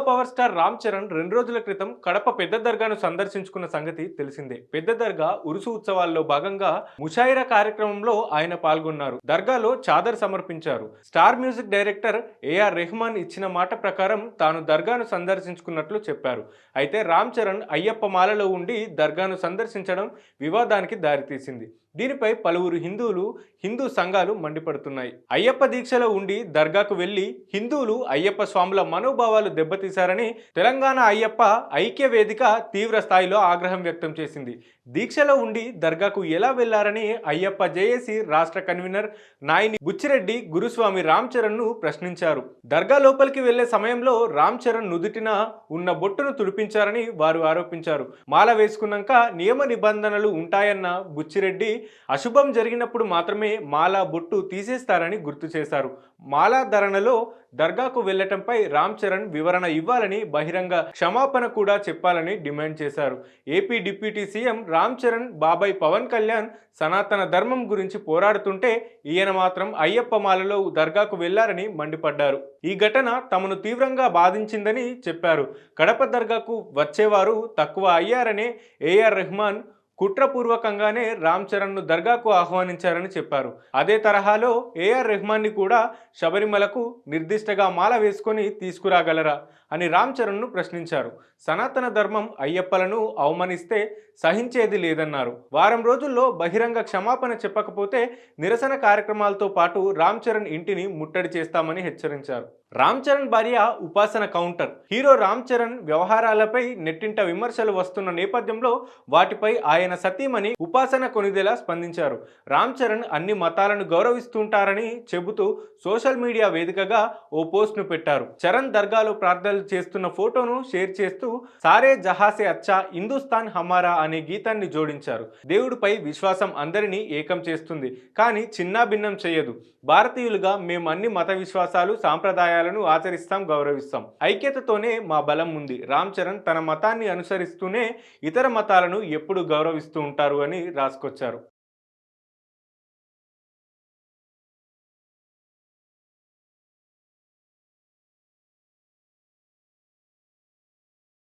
Power star Ram Charan 2 రోజుల క్రితం కడప పెద్ద దర్గాను సందర్శించుకున్న సంగతి తెలిసిందే. పెద్ద దర్గా ఉరుసు ఉత్సవాల్లో భాగంగా ముషాయిరా కార్యక్రమంలో ఆయన పాల్గొన్నారు. దర్గాలో చాదర్ సమర్పించారు. Star music director A R Rahman ఇచ్చిన మాట ప్రకారం తాను దర్గాను సందర్శించుకున్నట్లు చెప్పారు. అయితే రామ్ చరణ్ అయ్యప్ప మాలలో ఉండి దర్గాను సందర్శించడం వివాదానికి దారితీసింది. దీనిపై పలువురు హిందూ సంఘాలు మండిపడుతున్నాయి. అయ్యప్ప దీక్షలో ఉండి దర్గాకు వెళ్లి హిందువులు అయ్యప్ప స్వాముల మనోభావాలు దెబ్బతీశారని తెలంగాణ అయ్యప్ప ఐక్య వేదిక తీవ్ర స్థాయిలో ఆగ్రహం వ్యక్తం చేసింది. దీక్షలో ఉండి దర్గాకు ఎలా వెళ్లారని అయ్యప్ప జేఏసీ రాష్ట్ర కన్వీనర్ నాయని బుచ్చిరెడ్డి గురుస్వామి రామ్ చరణ్ ను ప్రశ్నించారు. దర్గా లోపలికి వెళ్లే సమయంలో రామ్ చరణ్ నుదుటిన ఉన్న బొట్టును తుడిపించారని వారు ఆరోపించారు. మాల వేసుకున్నాక నియమ నిబంధనలు ఉంటాయన్న బుచ్చిరెడ్డి అశుభం జరిగినప్పుడు మాత్రమే మాలా బొట్టు తీసేస్తారని గుర్తు చేశారు. మాలా ధరణలో దర్గాకు వెళ్లటంపై రామ్ చరణ్ వివరణ ఇవ్వాలని, బహిరంగ క్షమాపణ కూడా చెప్పాలని డిమాండ్ చేశారు. AP deputy CM Ram Charan బాబాయ్ పవన్ కళ్యాణ్ సనాతన ధర్మం గురించి పోరాడుతుంటే ఈయన మాత్రం అయ్యప్ప మాలలో దర్గాకు వెళ్లారని మండిపడ్డారు. ఈ ఘటన తమను తీవ్రంగా బాధించిందని చెప్పారు. కడప దర్గాకు వచ్చేవారు తక్కువ అయ్యారనే ఏఆర్ రెహమాన్ కుట్రపూర్వకంగానే రామ్ చరణ్ను దర్గాకు ఆహ్వానించారని చెప్పారు. అదే తరహాలో ఏఆర్ రెహమాన్ని కూడా శబరిమలకు నిర్దిష్టగా మాల వేసుకొని తీసుకురాగలరా అని రామ్ చరణ్ను ప్రశ్నించారు. సనాతన ధర్మం అయ్యప్పలను అవమానిస్తే సహించేది లేదన్నారు. వారం రోజుల్లో బహిరంగ క్షమాపణ చెప్పకపోతే నిరసన కార్యక్రమాలతో పాటు రామ్ చరణ్ ఇంటిని ముట్టడి చేస్తామని హెచ్చరించారు. రామ్ చరణ్ భార్య ఉపాసన కౌంటర్. హీరో రామ్ చరణ్ వ్యవహారాలపై నెట్టింట విమర్శలు వస్తున్న నేపథ్యంలో వాటిపై ఆయన సతీమణి ఉపాసన కొనిదెలా స్పందించారు. రామ్ చరణ్ అన్ని మతాలను గౌరవిస్తుంటారని చెబుతూ సోషల్ మీడియా వేదికగా ఓ పోస్ట్ను పెట్టారు. చరణ్ దర్గాలో ప్రార్థనలు చేస్తున్న ఫోటోను షేర్ చేస్తూ సారే జహాసే అచ్చా హిందుస్థాన్ హమారా అనే గీతాన్ని జోడించారు. దేవుడిపై విశ్వాసం అందరినీ ఏకం చేస్తుంది, కానీ చిన్నాభిన్నం చేయదు. భారతీయులుగా మేము అన్ని మత విశ్వాసాలు సాంప్రదాయాలను ఆచరిస్తాం, గౌరవిస్తాం. ఐక్యతతోనే మా బలం ఉంది. రామ్ చరణ్ తన మతాన్ని అనుసరిస్తూనే ఇతర మతాలను ఎప్పుడు గౌరవిస్తూ ఉంటారు అని రాసుకొచ్చారు.